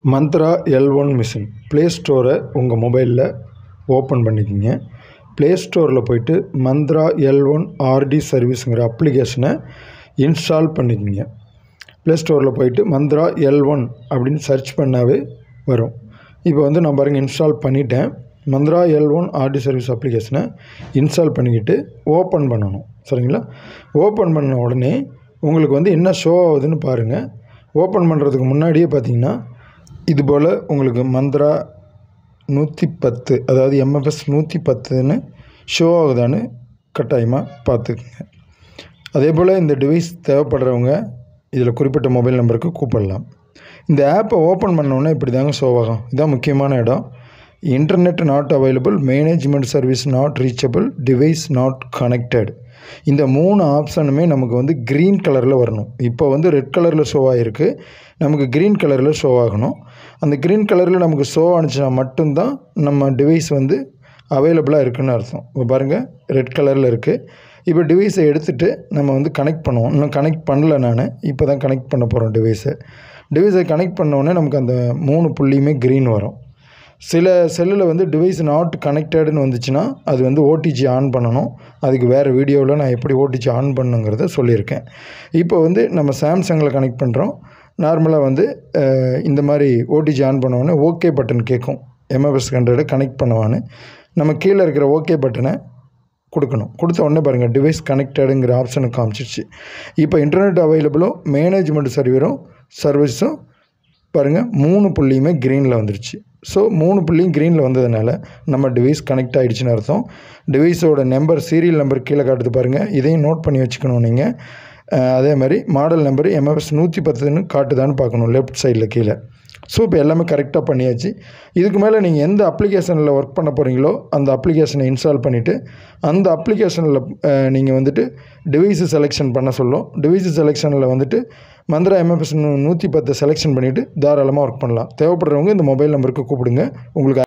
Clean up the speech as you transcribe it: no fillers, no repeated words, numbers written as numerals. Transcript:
Mantra L1 machine play ஸ்டோரை உங்கள் மொபைலில் open பண்ணிக்கிங்க. ப்ளே ஸ்டோரில் போய்ட்டு மந்த்ரா L1 RD சர்வீஸுங்கிற அப்ளிகேஷனை இன்ஸ்டால் பண்ணிக்கிங்க. ப்ளே ஸ்டோரில் போய்ட்டு மந்த்ரா L1 அப்படின்னு சர்ச் பண்ணாவே வரும். இப்போ வந்து நான் பாருங்கள் இன்ஸ்டால் பண்ணிட்டேன். மந்த்ரா L1 RD சர்வீஸ் அப்ளிகேஷனை இன்ஸ்டால் பண்ணிக்கிட்டு ஓப்பன் பண்ணணும். சரிங்களா? ஓப்பன் பண்ண உடனே உங்களுக்கு வந்து என்ன ஷோ ஆகுதுன்னு பாருங்கள். ஓப்பன் பண்ணுறதுக்கு முன்னாடியே பார்த்தீங்கன்னா இதுபோல் உங்களுக்கு மந்த்ரா 110 அதாவது MFS 110ன்னு ஷோ ஆகுதான்னு கட்டாயமாக பார்த்துக்குங்க. அதே போல் இந்த டிவைஸ் தேவைப்படுறவங்க இதில் குறிப்பிட்ட மொபைல் நம்பருக்கு கூப்பிடலாம். இந்த ஆப்பை ஓப்பன் பண்ணோன்னே இப்படி தாங்க ஷோ ஆகும். இதுதான் முக்கியமான இடம். Internet not available, management service not reachable, device not connected. இந்த 3 ஆப்ஷனுமே நமக்கு வந்து க்ரீன் கலரில் வரணும். இப்போ வந்து ரெட் கலரில் ஷோ ஆகிருக்கு, நமக்கு க்ரீன் கலரில் ஷோ ஆகணும். அந்த க்ரீன் கலரில் நமக்கு ஷோ ஆனிச்சுன்னா மட்டும்தான் நம்ம டிவைஸ் வந்து அவைலபிளாக இருக்குதுன்னு அர்த்தம். இப்போ பாருங்கள் ரெட் கலரில் இருக்குது. இப்போ டிவைஸை எடுத்துகிட்டு நம்ம வந்து கனெக்ட் பண்ணுவோம். இன்னும் கனெக்ட் பண்ணல, நான் இப்போ தான் கனெக்ட் பண்ண போகிறோம் டிவைஸை கனெக்ட் பண்ணோடனே நமக்கு அந்த 3 புள்ளியுமே க்ரீன் வரும். சில செல்லில் வந்து டிவைஸ் நாட் கனெக்டடுன்னு வந்துச்சுன்னா அது வந்து ஓடிஜி ஆன் பண்ணணும். அதுக்கு வேறு வீடியோவில் நான் எப்படி ஓடிஜி ஆன் பண்ணுங்கிறத சொல்லியிருக்கேன். இப்போ வந்து நம்ம சாம்சங்கில் கனெக்ட் பண்ணுறோம். நார்மலாக வந்து இந்த மாதிரி ஓடிஜி ஆன் பண்ணோடனே ஓகே பட்டன் கேட்கும். MFS 100 கனெக்ட் பண்ணுவான்னு நம்ம கீழே இருக்கிற ஓகே பட்டனை கொடுக்கணும். கொடுத்த உடனே பாருங்கள் டிவைஸ் கனெக்டடுங்கிற ஆப்ஷனுக்கு காமிச்சிருச்சு. இப்போ இன்டர்நெட் அவைலபிளும் மேனேஜ்மெண்ட் சர்வீஸும் பாருங்கள் 3 புள்ளியுமே க்ரீனில் வந்துருச்சு. ஸோ 3 புள்ளியும் க்ரீனில் வந்ததுனால நம்ம டிவைஸ் கனெக்ட் ஆகிடுச்சின்னு அர்த்தம். டிவைஸோட நம்பர் சீரியல் நம்பர் கீழே காட்டுது பாருங்கள். இதையும் நோட் பண்ணி வச்சுக்கணும் நீங்கள். அதே மாதிரி மாடல் நம்பர் MFS 110ன்னு காட்டுதான்னு பார்க்கணும் லெஃப்ட் சைடில் கீழே. ஸோ இப்போ எல்லாமே கரெக்டாக பண்ணியாச்சு. இதுக்கு மேலே நீங்கள் எந்த அப்ளிகேஷனில் ஒர்க் பண்ண போகிறீங்களோ அந்த அப்ளிகேஷனை இன்ஸ்டால் பண்ணிவிட்டு அந்த அப்ளிகேஷனில் நீங்கள் வந்துட்டு டிவைஸு செலெக்ஷன் பண்ண சொல்லும். டிவைஸு செலெக்ஷனில் வந்துட்டு மந்த்ரா MFS 110 செலெக்ஷன் பண்ணிவிட்டு தாராளமாக ஒர்க் பண்ணலாம். தேவைப்படுறவங்க இந்த மொபைல் நம்பருக்கு கூப்பிடுங்க. உங்களுக்கு